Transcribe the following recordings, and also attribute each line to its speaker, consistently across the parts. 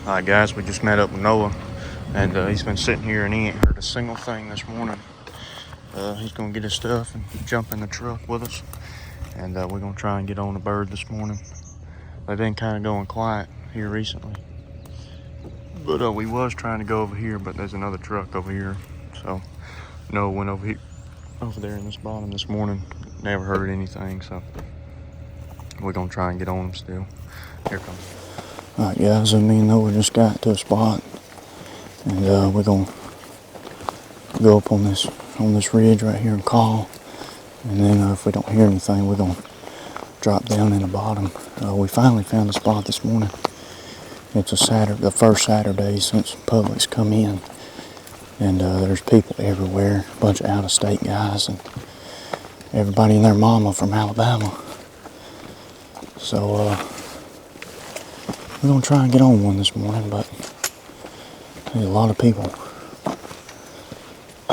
Speaker 1: Alright guys, we just met up with Noah, and he's been sitting here and he ain't heard a single thing this morning. He's gonna get his stuff and jump in the truck with us, and we're gonna try and get on a bird this morning. They've been kind of going quiet here recently, but we was trying to go over here, but there's another truck over here, so Noah went over there in this bottom this morning. Never heard anything, so we're gonna try and get on them still. Here comes. Alright guys, me and Noah just got to a spot, and we're gonna go up on this ridge right here and call, and then if we don't hear anything, we're gonna drop down in the bottom. We finally found a spot this morning. It's the first Saturday since Publix come in, and there's people everywhere, a bunch of out-of-state guys, and everybody and their mama from Alabama. So we're gonna try and get on one this morning, but there's a lot of people.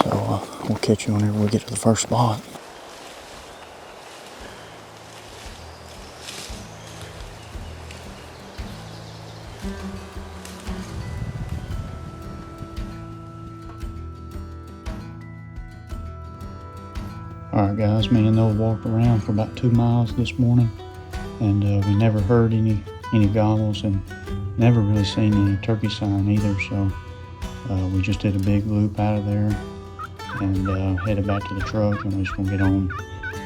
Speaker 1: So we'll catch you whenever we get to the first spot. Alright guys, me and Noah walked around for about 2 miles this morning, and we never heard any gobbles and never really seen any turkey sign either, so we just did a big loop out of there and headed back to the truck, and we're just gonna get on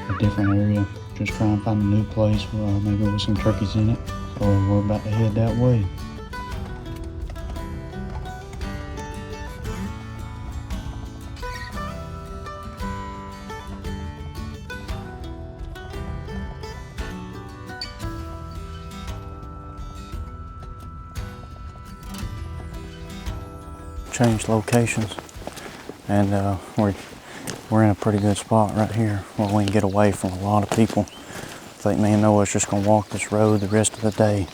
Speaker 1: a different area, just try and find a new place where maybe with some turkeys in it. So we're about to head that way. Changed locations, and we're in a pretty good spot right here where we can get away from a lot of people. I think me and Noah's just gonna walk this road the rest of the day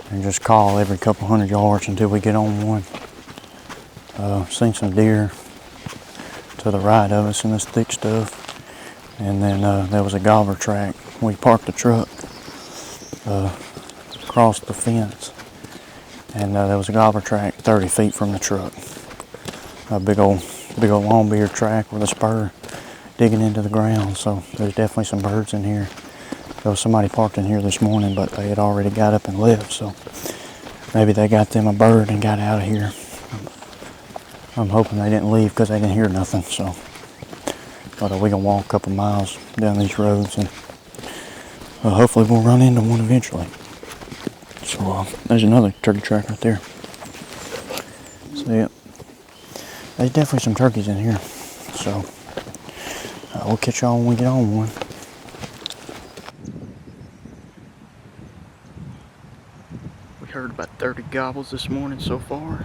Speaker 1: and just call every couple hundred yards until we get on one. Seen some deer to the right of us in this thick stuff, and then there was a gobbler track. We parked the truck across the fence, and there was a gobbler track 30 feet from the truck. A big old long beard track with a spur digging into the ground. So there's definitely some birds in here. There was somebody parked in here this morning, but they had already got up and left. So maybe they got them a bird and got out of here. I'm hoping they didn't leave because they didn't hear nothing. So, but we're gonna walk a couple miles down these roads, and hopefully we'll run into one eventually. So there's another turkey track right there. So yeah, there's definitely some turkeys in here. So we'll catch y'all when we get on one. We heard about 30 gobbles this morning so far.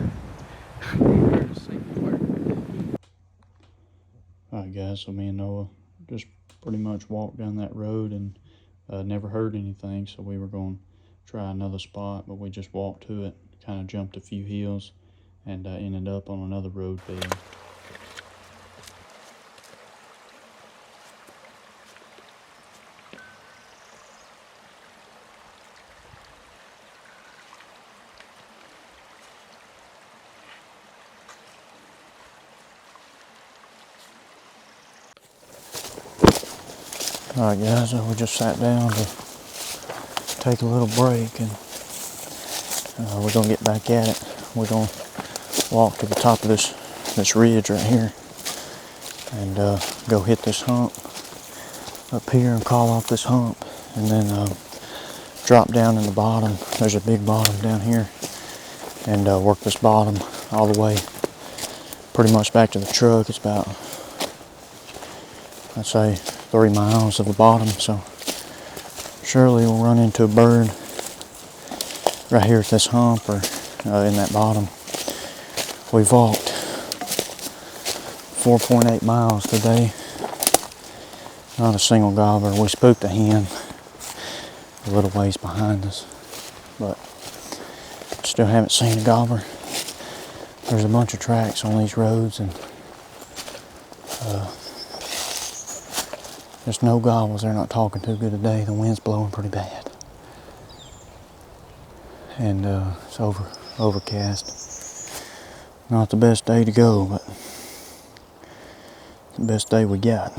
Speaker 1: Alright guys, so me and Noah just pretty much walked down that road and never heard anything, so we were going to try another spot, but we just walked to it, kind of jumped a few hills, and ended up on another road bed. Alright guys, we just sat down to take a little break, and we're going to get back at it. We're going to walk to the top of this ridge right here and go hit this hump up here and call off this hump, and then drop down in the bottom. There's a big bottom down here, and work this bottom all the way pretty much back to the truck. It's about, I'd say, 3 miles of the bottom, so surely we'll run into a bird right here at this hump or in that bottom. We've walked 4.8 miles today. Not a single gobbler. We spooked a hen a little ways behind us, but still haven't seen a gobbler. There's a bunch of tracks on these roads, and there's no gobbles. They're not talking too good today. The wind's blowing pretty bad. And it's over overcast. Not the best day to go, but the best day we got.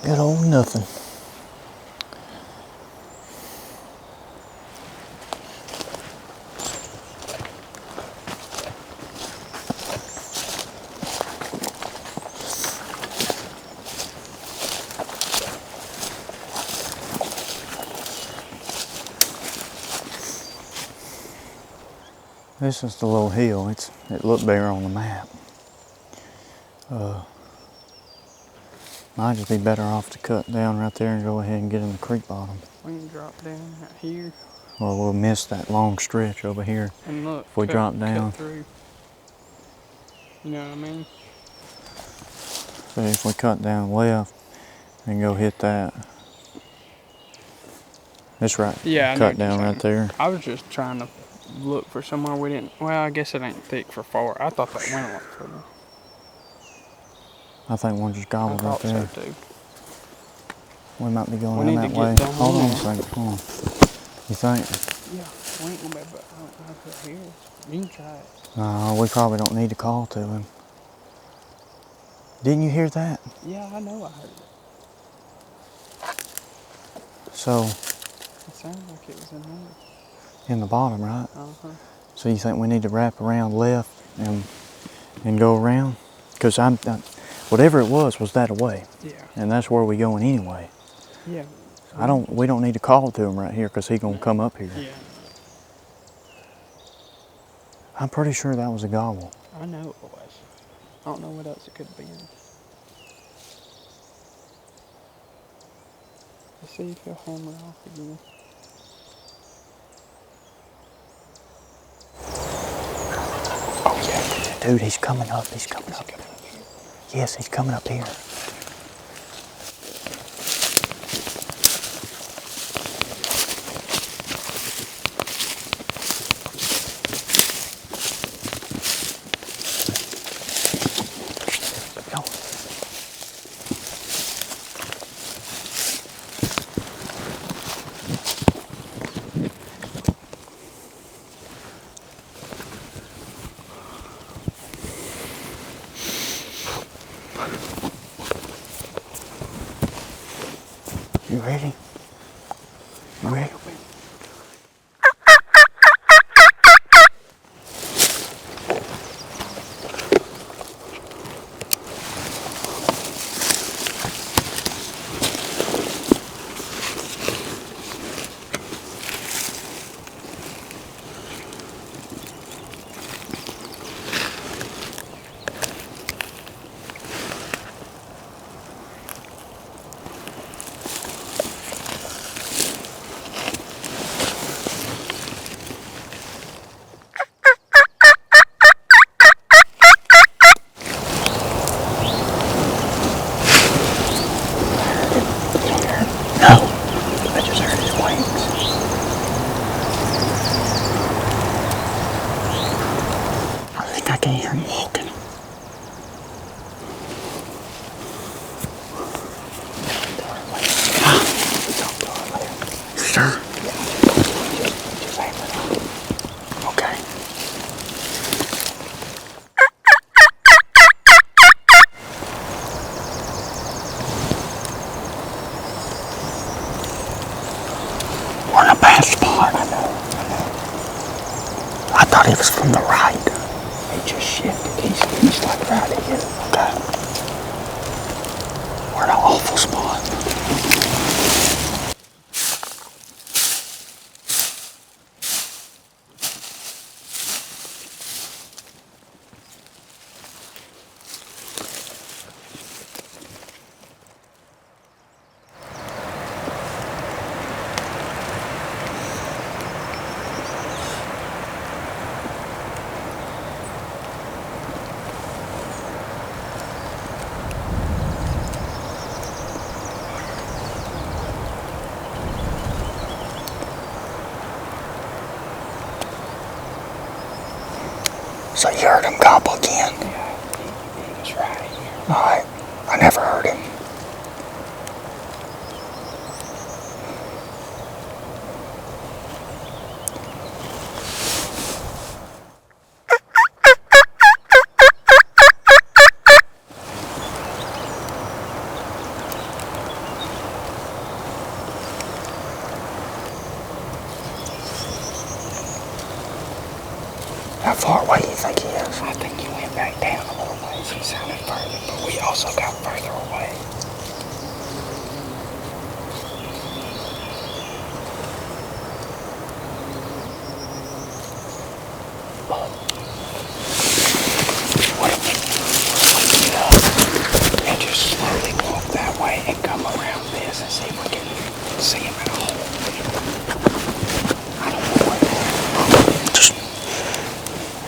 Speaker 1: Good old nothing. This is the little hill. It looked bigger on the map. Might just be better off to cut down right there and go ahead and get in the creek bottom.
Speaker 2: We can drop down right here.
Speaker 1: Well, we'll miss that long stretch over here.
Speaker 2: And look,
Speaker 1: if we drop down.
Speaker 2: cut through. You know what I mean?
Speaker 1: So if we cut down left and go hit that. It's right.
Speaker 2: Yeah, I
Speaker 1: cut down right there.
Speaker 2: I was just trying to look for somewhere we didn't. Well, I guess it ain't thick for far. I thought that went a lot further.
Speaker 1: I think one just gobbled right there.
Speaker 2: I thought so too.
Speaker 1: We might be going in that way. Hold on a second. Hold on. You think?
Speaker 2: Yeah, we ain't gonna be able to hear it. You can try it.
Speaker 1: No, we probably don't need to call to him. Didn't you hear that?
Speaker 2: Yeah, I know I heard it.
Speaker 1: So.
Speaker 2: It sounded like it was in there.
Speaker 1: In the bottom, right?
Speaker 2: Uh-huh.
Speaker 1: So you think we need to wrap around left and go around? Because whatever it was that away.
Speaker 2: Yeah.
Speaker 1: And that's where we going anyway.
Speaker 2: Yeah.
Speaker 1: We don't need to call to him right here because he's gonna come up here.
Speaker 2: Yeah.
Speaker 1: I'm pretty sure that was a gobble.
Speaker 2: I know it was. I don't know what else it could have been. Let's see if he'll hammer it off again.
Speaker 1: Oh yeah, dude, he's coming up. He's coming up. Yes, he's coming up here. You ready? You ready? We're in a bad spot. I know. I thought he was from the right. He just shifted. He's like right here. Okay. We're in an awful spot. So you heard him gobble again?
Speaker 2: Yeah, he was right here.
Speaker 1: Alright. I never heard him. How far away do you think he is?
Speaker 2: I think he went back down a little ways. He sounded further, but we also got further away. What if we get up and just slowly walk that way and come around this and see if we can see him at all? I don't know where they're at.
Speaker 1: Just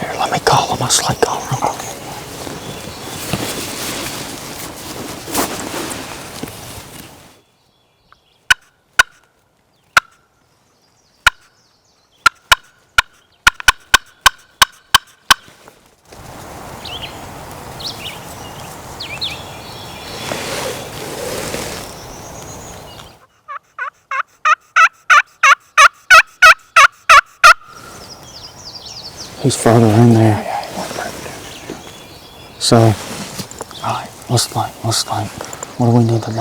Speaker 1: here, let me call him. I slate call him.
Speaker 2: Okay.
Speaker 1: He's further in there.
Speaker 2: Yeah, he went further down.
Speaker 1: So,
Speaker 2: Alright.
Speaker 1: let's think. What do we need to do?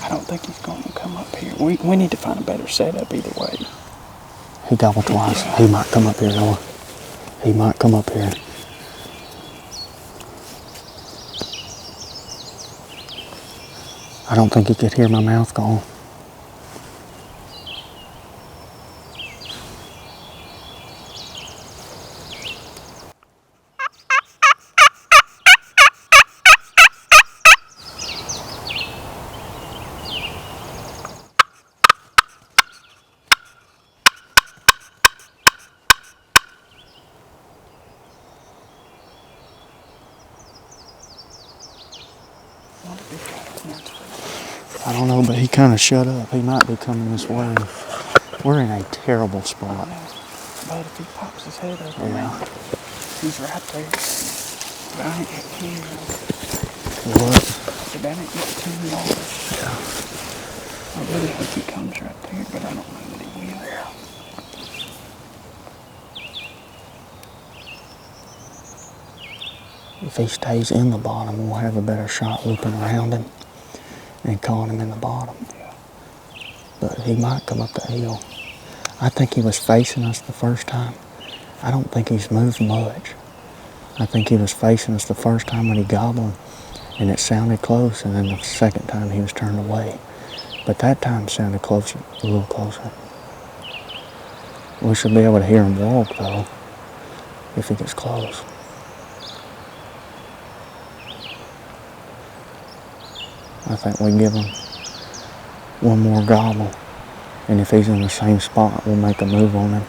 Speaker 2: I don't think he's going to come up here. We need to find a better setup either way.
Speaker 1: He gobbled twice.
Speaker 2: Yeah.
Speaker 1: He might come up here, Noah. He might come up here. I don't think he could hear my mouth going. I don't know, but he kind of shut up. He might be coming this way. We're in a terrible spot.
Speaker 2: But if he pops his head up,
Speaker 1: Yeah.
Speaker 2: he's right there. But I ain't got 10 yards.
Speaker 1: What?
Speaker 2: But that ain't got 10 yards.
Speaker 1: Yeah.
Speaker 2: I really hope he comes right there, but I don't know that he will.
Speaker 1: If he stays in the bottom, we'll have a better shot looping around him and calling him in the bottom.
Speaker 2: Yeah.
Speaker 1: But he might come up the hill. I think he was facing us the first time. I don't think he's moved much. I think he was facing us the first time when he gobbled, and it sounded close, and then the second time he was turned away. But that time sounded closer, a little closer. We should be able to hear him walk, though, if he gets close. I think we give him one more gobble, and if he's in the same spot, we'll make a move on him.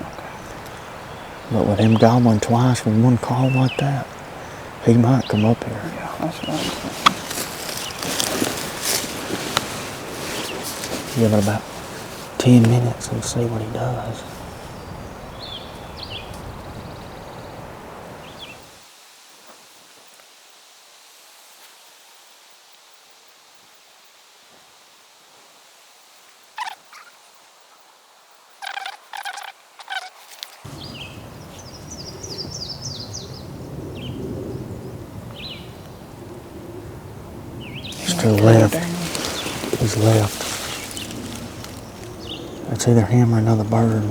Speaker 1: But with him gobbling twice with one call like that, he might come up here.
Speaker 2: Yeah, that's what I was thinking.
Speaker 1: Give it about 10 minutes and see what he does. He's to the left. He's left. It's either him or another bird.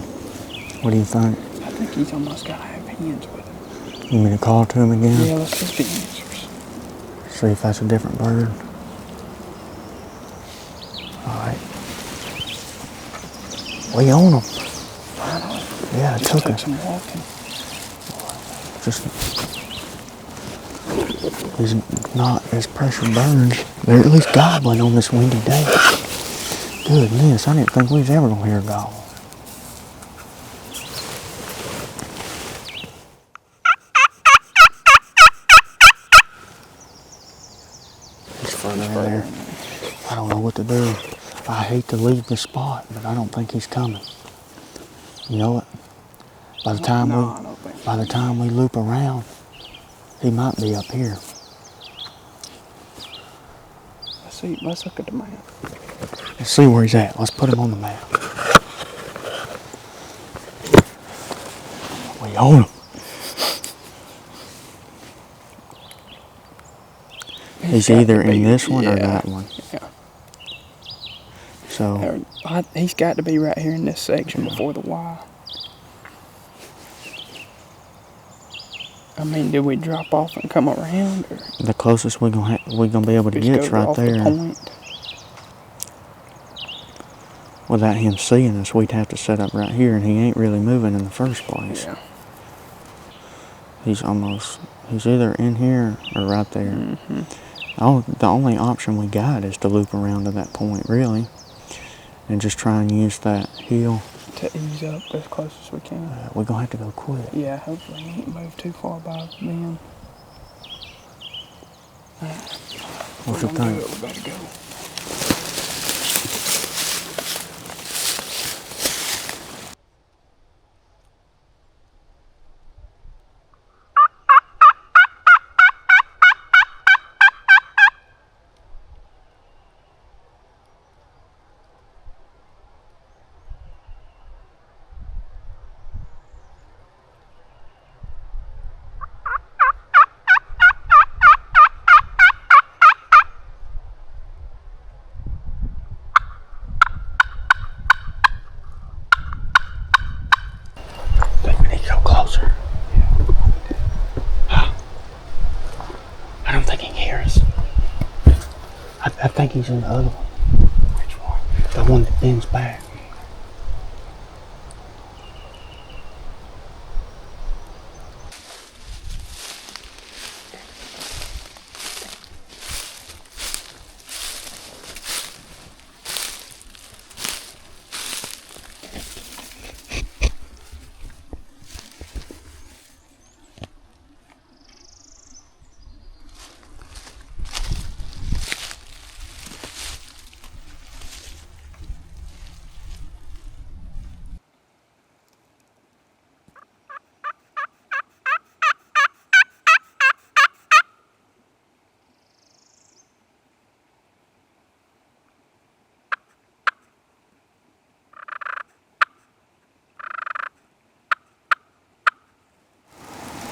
Speaker 1: What do you think?
Speaker 2: I think he's almost got to have hands with him.
Speaker 1: You mean to call to him again?
Speaker 2: Yeah, let's see if he answers.
Speaker 1: See if that's a different bird. Alright. We own him.
Speaker 2: Finally.
Speaker 1: Yeah, it took us.
Speaker 2: some walking.
Speaker 1: Just, he's not as pressure burns. They're at least gobbling on this windy day. Goodness, I didn't think we was ever gonna hear a gobble. He's further in there. I don't know what to do. I hate to leave the spot, but I don't think he's coming. You know what? By the time we loop around, He might be up here.
Speaker 2: Let's see. Let's look at the map.
Speaker 1: Let's see where he's at. Let's put him on the map. We own him. He's either in this one or that one.
Speaker 2: Yeah.
Speaker 1: So
Speaker 2: he's got to be right here in this section before the Y. I mean, did we drop off and come around? Or
Speaker 1: the closest we're gonna be able to get is right there.
Speaker 2: The point?
Speaker 1: Without him seeing us, we'd have to set up right here, and he ain't really moving in the first place.
Speaker 2: Yeah.
Speaker 1: He's either in here or right there.
Speaker 2: Mm-hmm.
Speaker 1: The only option we got is to loop around to that point, really, and just try and use that hill
Speaker 2: to ease up as close as we can.
Speaker 1: We're gonna have to go quick.
Speaker 2: Yeah, hopefully he ain't moved too far by then.
Speaker 1: What's the thing?
Speaker 2: We better go.
Speaker 1: I don't think he can hear us. I think he's in the other one.
Speaker 2: Which one?
Speaker 1: The one that bends back.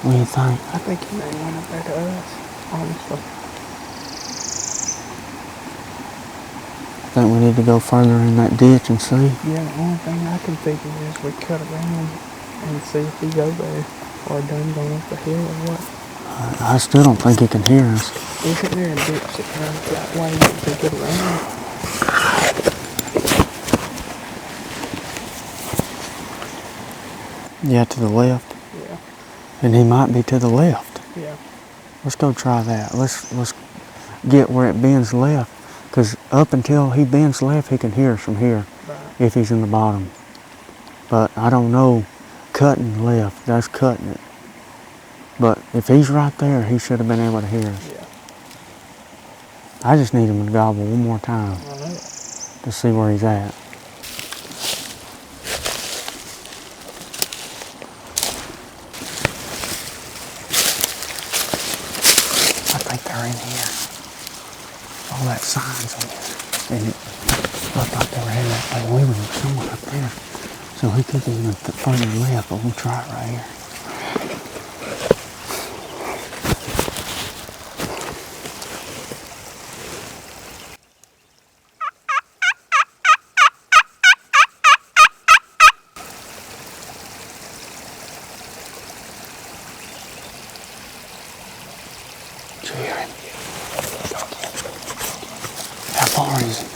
Speaker 1: What do you think?
Speaker 2: I think he may went up there to us, honestly.
Speaker 1: I think we need to go further in that ditch and see.
Speaker 2: Yeah, the only thing I can figure is we cut around and see if he's over there or done going up the hill or what.
Speaker 1: I still don't think he can hear us.
Speaker 2: Isn't there a ditch that runs that way that we get around?
Speaker 1: Yeah, to the left.
Speaker 2: Yeah.
Speaker 1: And he might be to the left.
Speaker 2: Yeah.
Speaker 1: Let's go try that. Let's get where it bends left. Because up until he bends left, he can hear us from here.
Speaker 2: Right.
Speaker 1: If he's in the bottom. But I don't know, cutting left, that's cutting it. But if he's right there, he should have been able to hear us.
Speaker 2: Yeah.
Speaker 1: I just need him to gobble one more time
Speaker 2: I know.
Speaker 1: to see where he's at. I think they're in here. All that signs on there. And it looked like they were headed that way. We were somewhere up there. So he could be even further left, but we'll try it right here. How far is it?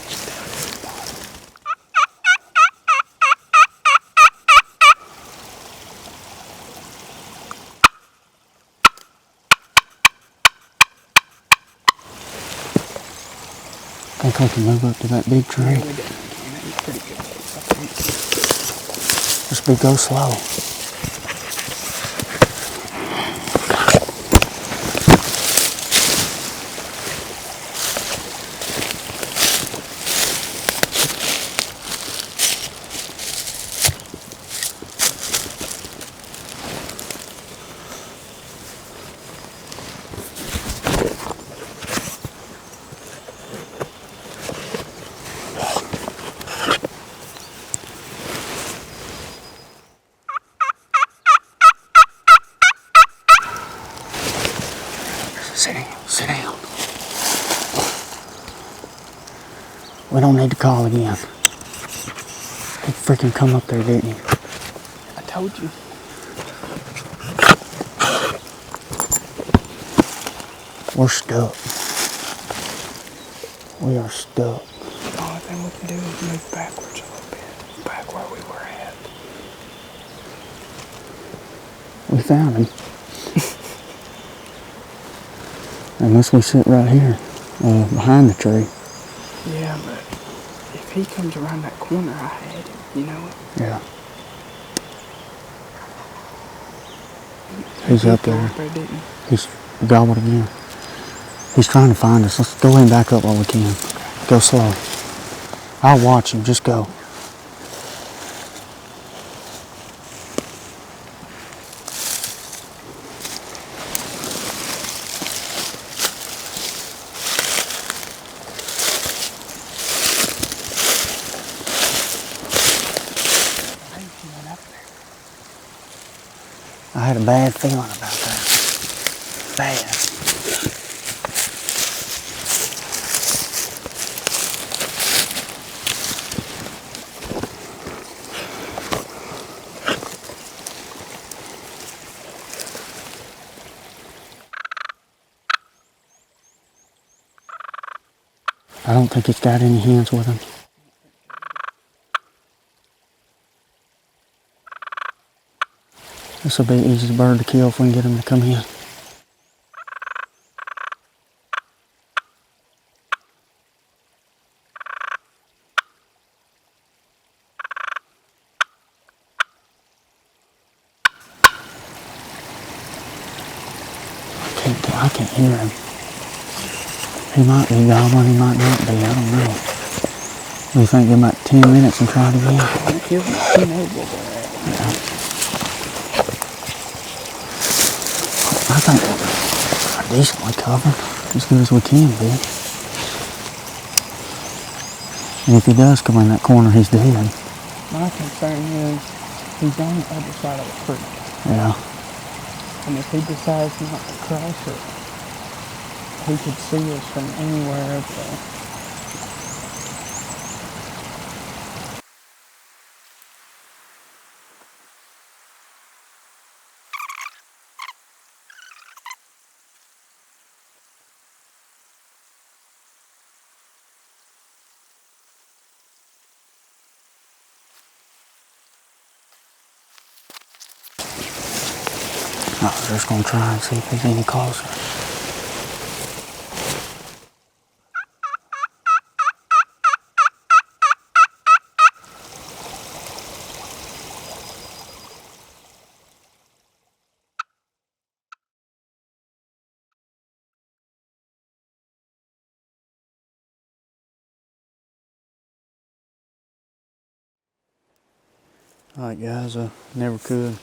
Speaker 1: Think we can move up to that big tree?
Speaker 2: Yeah, we definitely can. It's pretty good place, I think.
Speaker 1: Just go slow.
Speaker 2: We don't need to call again. He freaking come up there, didn't he? I told you. We're stuck. We are stuck. The only thing we can do is move backwards a little bit. Back where we were at. We found him. Unless we sit right here, behind the tree. Yeah, but if he comes around that corner, I had him, you know? Yeah. He's up there. He's gobbled again. He's trying to find us. Let's go ahead and back up while we can. Go slow. I'll watch him. Just go. I had a bad feeling about that. Bad. I don't think it's got any hands with him. This will be an easy bird to kill if we can get him to come in. I can't hear him. He might be gobbling, he might not be, I don't know. We think give him about 10 minutes and try it again. Yeah. I think we're decently covered, as good as we can be. And if he does come in that corner, he's dead. My concern is he's on the other side of the creek. Yeah. And if he decides not to cross it, he could see us from anywhere up there. We're just going to try and see if he's any closer. Alright guys, never could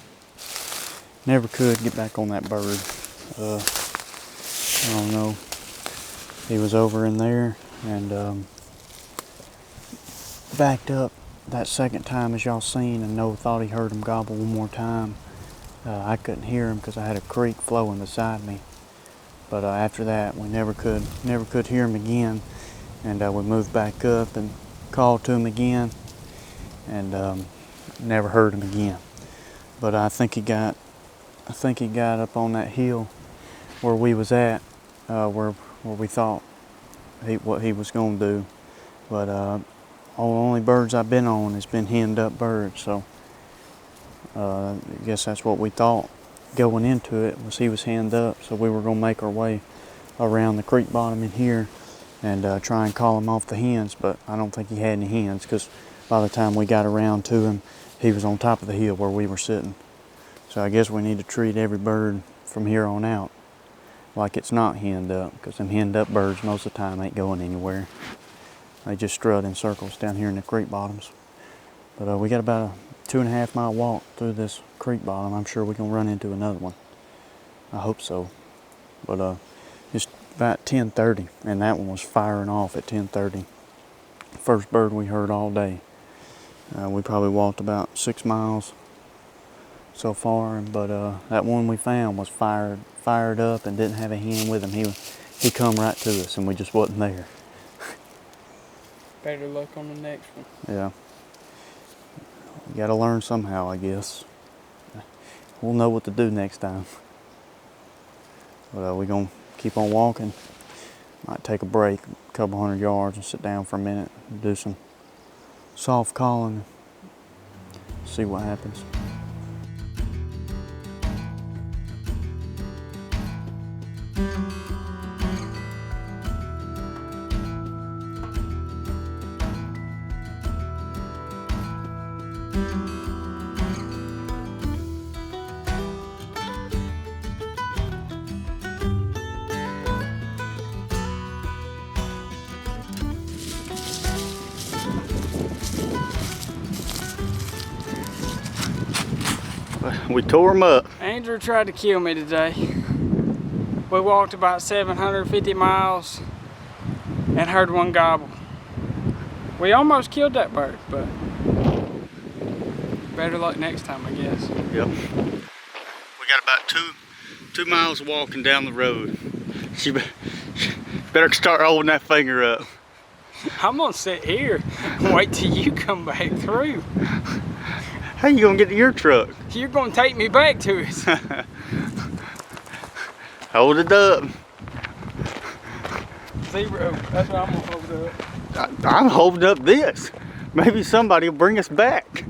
Speaker 2: get back on that bird. I don't know. He was over in there and backed up that second time, as y'all seen, and Noah thought he heard him gobble one more time. I couldn't hear him because I had a creek flowing beside me. But after that, we never could hear him again, and we moved back up and called to him again, and never heard him again. But I think he got up on that hill where we was at, where we thought what he was going to do. But all the only birds I've been on has been henned up birds, so I guess that's what we thought going into it, was he was henned up. So we were going to make our way around the creek bottom in here and try and call him off the hens, but I don't think he had any hens, because by the time we got around to him, he was on top of the hill where we were sitting. So I guess we need to treat every bird from here on out like it's not henned up, because them henned up birds most of the time ain't going anywhere. They just strut in circles down here in the creek bottoms. But we got about a 2.5 mile walk through this creek bottom. I'm sure we're gonna run into another one. I hope so. But it's about 10:30, and that one was firing off at 10:30. First bird we heard all day. We probably walked about 6 miles so far, but that one we found was fired up and didn't have a hen with him. He come right to us, and we just wasn't there.
Speaker 3: Better luck on the next one.
Speaker 2: Yeah. You gotta learn somehow, I guess. We'll know what to do next time. But we're gonna keep on walking. Might take a break, a couple 100 yards, and sit down for a minute and do some soft calling. See what happens. We tore him up.
Speaker 3: Andrew tried to kill me today. We walked about 750 miles and heard one gobble. We almost killed that bird, but better luck next time, I guess.
Speaker 1: Yep. We got about two miles of walking down the road. She better start holding that finger up.
Speaker 3: I'm gonna sit here and wait till you come back through.
Speaker 1: How you gonna get to your truck?
Speaker 3: You're gonna take me back to it.
Speaker 1: Hold it up.
Speaker 3: 0. That's what I'm gonna hold up.
Speaker 1: I'm holding up this. Maybe somebody will bring us back.